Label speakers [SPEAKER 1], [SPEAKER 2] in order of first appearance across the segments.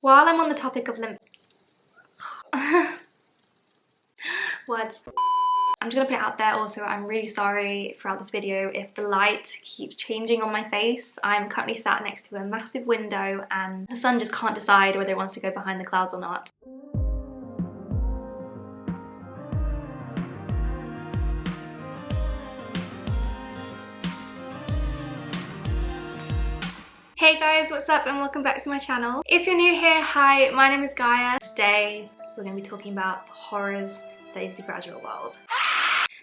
[SPEAKER 1] While I'm on the topic of words, I'm just gonna put it out there also, I'm really sorry throughout this video if the light keeps changing on my face. I'm currently sat next to a massive window and the sun just can't decide whether it wants to go behind the clouds or not. Hey guys, what's up and welcome back to my channel. If you're new here, hi, my name is Gaia. Today we're going to be talking about the horrors that is the graduate world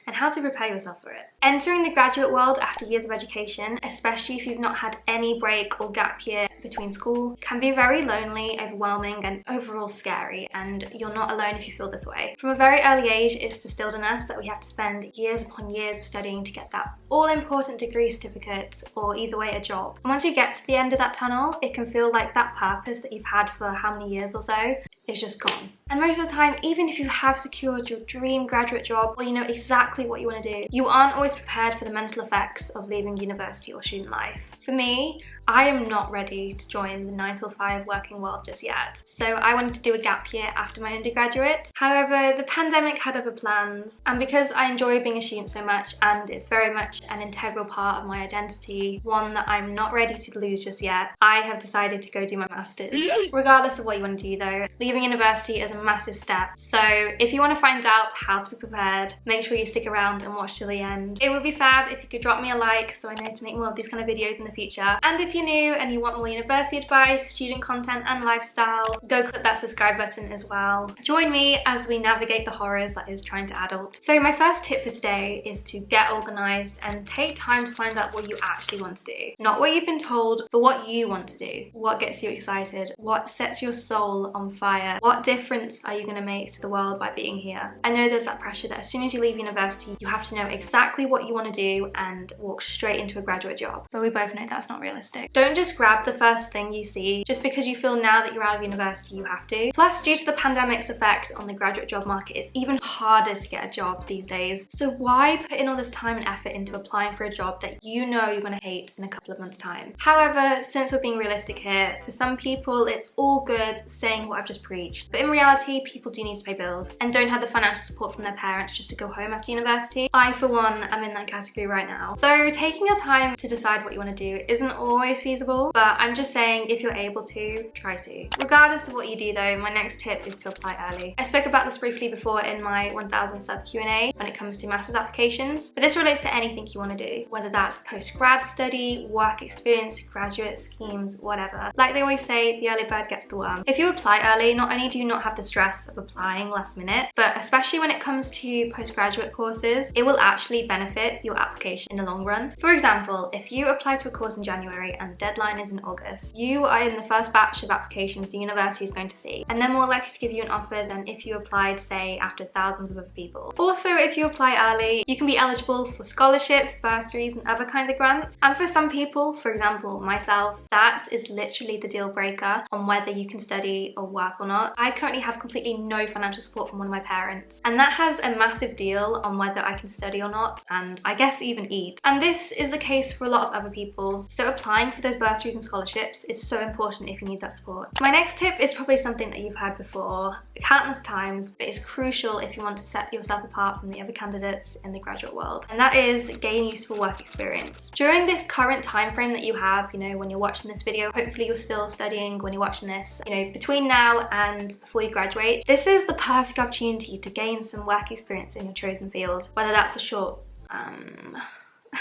[SPEAKER 1] and how to prepare yourself for it. Entering the graduate world after years of education, especially if you've not had any break or gap year between school, can be very lonely, overwhelming and overall scary, and you're not alone if you feel this way. From a very early age, it's distilled in us that we have to spend years upon years of studying to get that all-important degree certificate or either way a job. And once you get to the end of that tunnel, it can feel like that purpose that you've had for how many years or so is just gone. And most of the time, even if you have secured your dream graduate job or you know exactly what you want to do, you aren't always prepared for the mental effects of leaving university or student life. For me, I am not ready to join the 9 to 5 working world just yet. So I wanted to do a gap year after my undergraduate. However, the pandemic had other plans, and because I enjoy being a student so much and it's very much an integral part of my identity, one that I'm not ready to lose just yet, I have decided to go do my masters. Regardless of what you want to do though, leaving university is a massive step. So if you want to find out how to be prepared, make sure you stick around and watch till the end. It would be fab if you could drop me a like so I know to make more of these kind of videos in the future. And if you're new and you want more university advice, student content and lifestyle, go click that subscribe button as well. Join me as we navigate the horrors that is trying to adult. So my first tip for today is to get organised and take time to find out what you actually want to do. Not what you've been told, but what you want to do. What gets you excited? What sets your soul on fire? What difference are you going to make to the world by being here? I know there's that pressure that as soon as you leave university, you have to know exactly what you want to do and walk straight into a graduate job. But we both know that's not realistic. Don't just grab the first thing you see just because you feel now that you're out of university you have to. Plus, due to the pandemic's effect on the graduate job market, it's even harder to get a job these days. So why put in all this time and effort into applying for a job that you know you're going to hate in a couple of months' time? However, since we're being realistic here, for some people it's all good saying what I've just preached. But in reality, people do need to pay bills and don't have the financial support from their parents just to go home after university. I, for one, am in that category right now. So taking your time to decide what you want to do isn't always feasible, but I'm just saying if you're able to, try to. Regardless of what you do though, my next tip is to apply early. I spoke about this briefly before in my 1000 sub Q&A when it comes to master's applications, but this relates to anything you want to do, whether that's post-grad study, work experience, graduate schemes, whatever. Like they always say, the early bird gets the worm. If you apply early, not only do you not have the stress of applying last minute, but especially when it comes to postgraduate courses, it will actually benefit your application in the long run. For example, if you apply to a course in January and the deadline is in August, you are in the first batch of applications the university is going to see, and they're more likely to give you an offer than if you applied, say, after thousands of other people. Also, if you apply early, you can be eligible for scholarships, bursaries, and other kinds of grants. And for some people, for example, myself, that is literally the deal breaker on whether you can study or work or not. I currently have completely no financial support from one of my parents, and that has a massive deal on whether I can study or not, and I guess even eat. And this is the case for a lot of other people, so applying for those bursaries and scholarships is so important if you need that support. My next tip is probably something that you've heard before countless times, but it's crucial if you want to set yourself apart from the other candidates in the graduate world, and that is gain useful work experience. During this current time frame that you have, you know, when you're watching this video, hopefully you're still studying when you're watching this, you know, between now and before you graduate, this is the perfect opportunity to gain some work experience in your chosen field, whether that's a short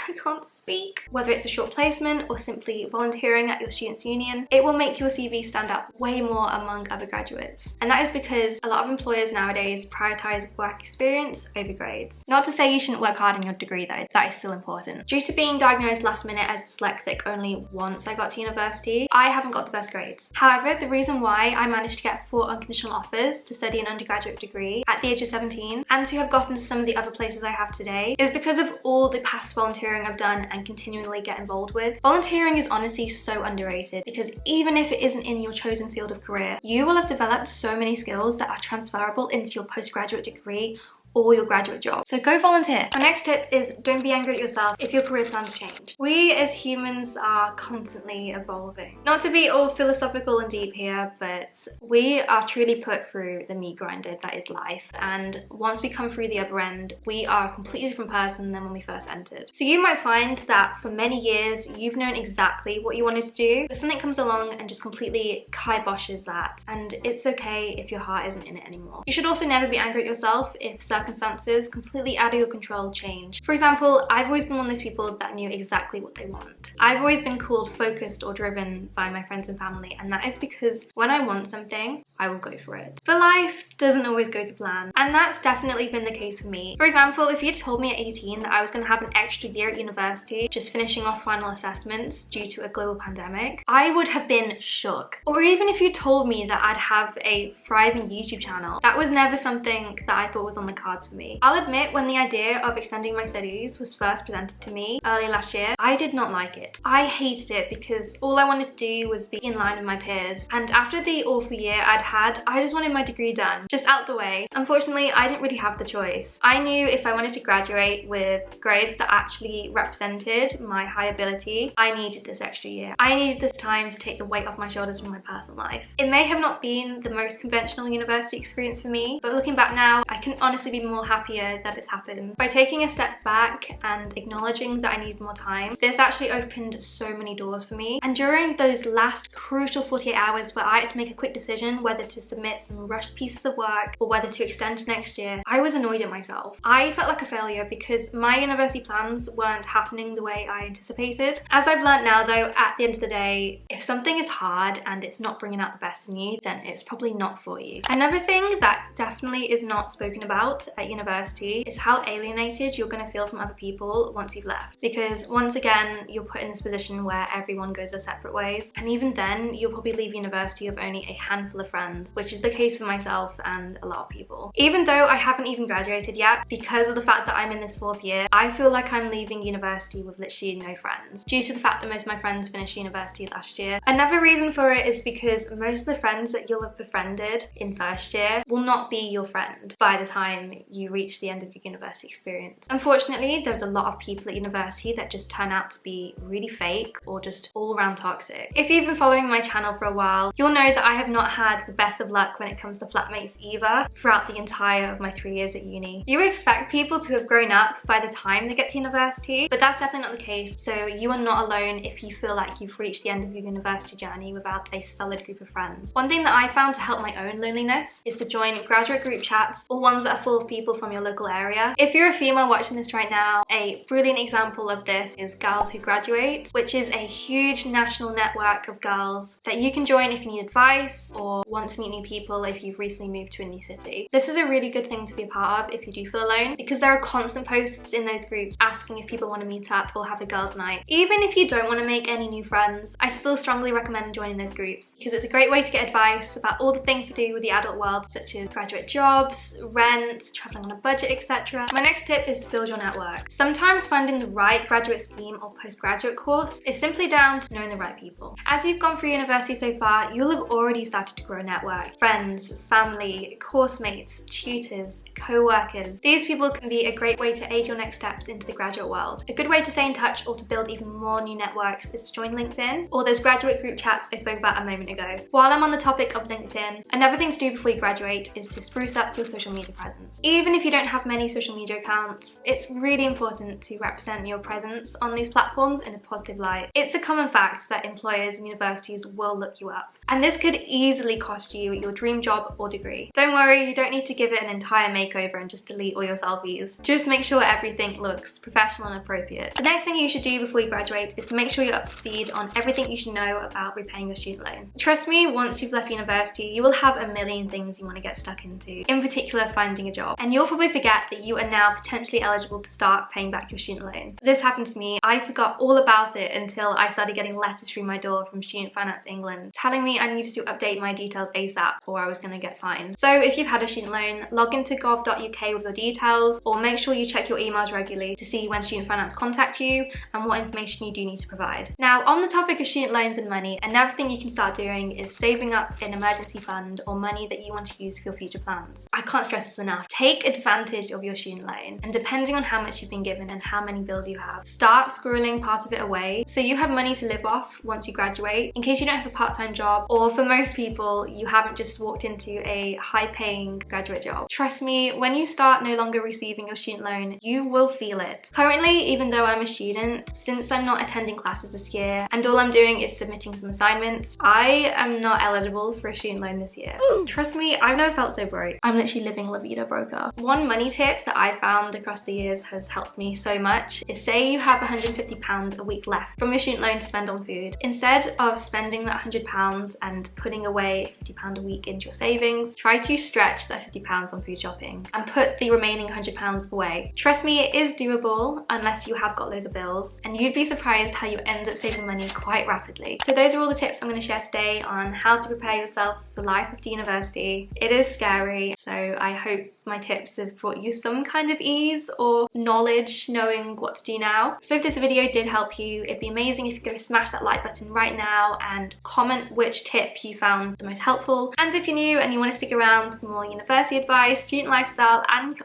[SPEAKER 1] I can't speak. Whether it's a short placement or simply volunteering at your student's union, it will make your CV stand out way more among other graduates. And that is because a lot of employers nowadays prioritize work experience over grades. Not to say you shouldn't work hard in your degree though, that is still important. Due to being diagnosed last minute as dyslexic only once I got to university, I haven't got the best grades. However, the reason why I managed to get 4 unconditional offers to study an undergraduate degree at the age of 17 and to have gotten to some of the other places I have today is because of all the past volunteering I've done and continually get involved with. Volunteering is honestly so underrated because even if it isn't in your chosen field of career, you will have developed so many skills that are transferable into your postgraduate degree or your graduate job. So go volunteer. My next tip is don't be angry at yourself if your career plans change. We as humans are constantly evolving. Not to be all philosophical and deep here, but we are truly put through the meat grinder that is life. And once we come through the other end, we are a completely different person than when we first entered. So you might find that for many years, you've known exactly what you wanted to do, but something comes along and just completely kiboshes that. And it's okay if your heart isn't in it anymore. You should also never be angry at yourself if circumstances completely out of your control change. For example, I've always been one of those people that knew exactly what they want. I've always been called focused or driven by my friends and family, and that is because when I want something, I will go for it. But life doesn't always go to plan, and that's definitely been the case for me. For example, if you'd told me at 18 that I was going to have an extra year at university, just finishing off final assessments due to a global pandemic, I would have been shook. Or even if you told me that I'd have a thriving YouTube channel, that was never something that I thought was on the cards for me. I'll admit, when the idea of extending my studies was first presented to me early last year, I did not like it. I hated it because all I wanted to do was be in line with my peers, and after the awful year I'd had, I just wanted my degree done, just out the way. Unfortunately, I didn't really have the choice. I knew if I wanted to graduate with grades that actually represented my high ability, I needed this extra year. I needed this time to take the weight off my shoulders from my personal life. It may have not been the most conventional university experience for me, but looking back now, I can honestly be more happier that it's happened. By taking a step back and acknowledging that I needed more time, this actually opened so many doors for me. And during those last crucial 48 hours where I had to make a quick decision whether to submit some rushed pieces of work or whether to extend to next year, I was annoyed at myself. I felt like a failure because my university plans weren't happening the way I anticipated. As I've learned now though, at the end of the day, if something is hard and it's not bringing out the best in you, then it's probably not for you. Another thing that definitely is not spoken about at university is how alienated you're going to feel from other people once you've left. Because once again, you're put in this position where everyone goes their separate ways, and even then, you'll probably leave university with only a handful of friends, which is the case for myself and a lot of people. Even though I haven't even graduated yet, because of the fact that I'm in this 4th year, I feel like I'm leaving university with literally no friends, due to the fact that most of my friends finished university last year. Another reason for it is because most of the friends that you'll have befriended in first year will not be your friend by the time you reach the end of your university experience. Unfortunately, there's a lot of people at university that just turn out to be really fake or just all around toxic. If you've been following my channel for a while, you'll know that I have not had the best of luck when it comes to flatmates either throughout the entire of my 3 years at uni. You expect people to have grown up by the time they get to university, but that's definitely not the case, so you are not alone if you feel like you've reached the end of your university journey without a solid group of friends. One thing that I found to help my own loneliness is to join graduate group chats or ones that are full of people from your local area. If you're a female watching this right now, a brilliant example of this is Girls Who Graduate, which is a huge national network of girls that you can join if you need advice or want to meet new people if you've recently moved to a new city. This is a really good thing to be a part of if you do feel alone, because there are constant posts in those groups asking if people want to meet up or have a girls' night. Even if you don't want to make any new friends, I still strongly recommend joining those groups because it's a great way to get advice about all the things to do with the adult world, such as graduate jobs, rent, traveling on a budget, etc. My next tip is to build your network. Sometimes finding the right graduate scheme or postgraduate course is simply down to knowing the right people. As you've gone through university so far, you'll have already started to grow a network. Friends, family, course mates, tutors, co-workers. These people can be a great way to aid your next steps into the graduate world. A good way to stay in touch or to build even more new networks is to join LinkedIn or those graduate group chats I spoke about a moment ago. While I'm on the topic of LinkedIn, another thing to do before you graduate is to spruce up your social media presence. Even if you don't have many social media accounts, it's really important to represent your presence on these platforms in a positive light. It's a common fact that employers and universities will look you up, and this could easily cost you your dream job or degree. Don't worry, you don't need to give it an entire makeover and just delete all your selfies. Just make sure everything looks professional and appropriate. The next thing you should do before you graduate is to make sure you're up to speed on everything you should know about repaying your student loan. Trust me, once you've left university, you will have a million things you want to get stuck into, in particular finding a job. And you'll probably forget that you are now potentially eligible to start paying back your student loan. This happened to me. I forgot all about it until I started getting letters through my door from Student Finance England telling me I needed to update my details ASAP or I was going to get fined. So if you've had a student loan, log into gov.uk with your details, or make sure you check your emails regularly to see when student finance contact you and what information you do need to provide. Now, on the topic of student loans and money, another thing you can start doing is saving up an emergency fund or money that you want to use for your future plans. I can't stress this enough. Take advantage of your student loan, and depending on how much you've been given and how many bills you have, start squirreling part of it away so you have money to live off once you graduate, in case you don't have a part-time job, or for most people, you haven't just walked into a high-paying graduate job. Trust me, when you start no longer receiving your student loan, you will feel it. Currently, even though I'm a student, since I'm not attending classes this year and all I'm doing is submitting some assignments, I am not eligible for a student loan this year. Trust me, I've never felt so broke. I'm literally living La Vida Broca. One money tip that I found across the years has helped me so much is, say you have £150 a week left from your student loan to spend on food. Instead of spending that £100 and putting away £50 a week into your savings, try to stretch that £50 on food shopping and put the remaining £100 away. Trust me, it is doable unless you have got loads of bills, and you'd be surprised how you end up saving money quite rapidly. So those are all the tips I'm going to share today on how to prepare yourself for life after university. It is scary, so I hope my tips have brought you some kind of ease or knowledge knowing what to do now. So if this video did help you, it'd be amazing if you could go smash that like button right now and comment which tip you found the most helpful. And if you're new and you want to stick around for more university advice, student lifestyle, and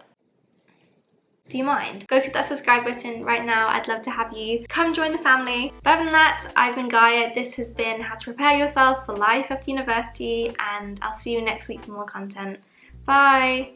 [SPEAKER 1] do you mind? Go click that subscribe button right now. I'd love to have you come join the family. But other than that, I've been Gaia. This has been how to prepare yourself for life after university, and I'll see you next week for more content. Bye!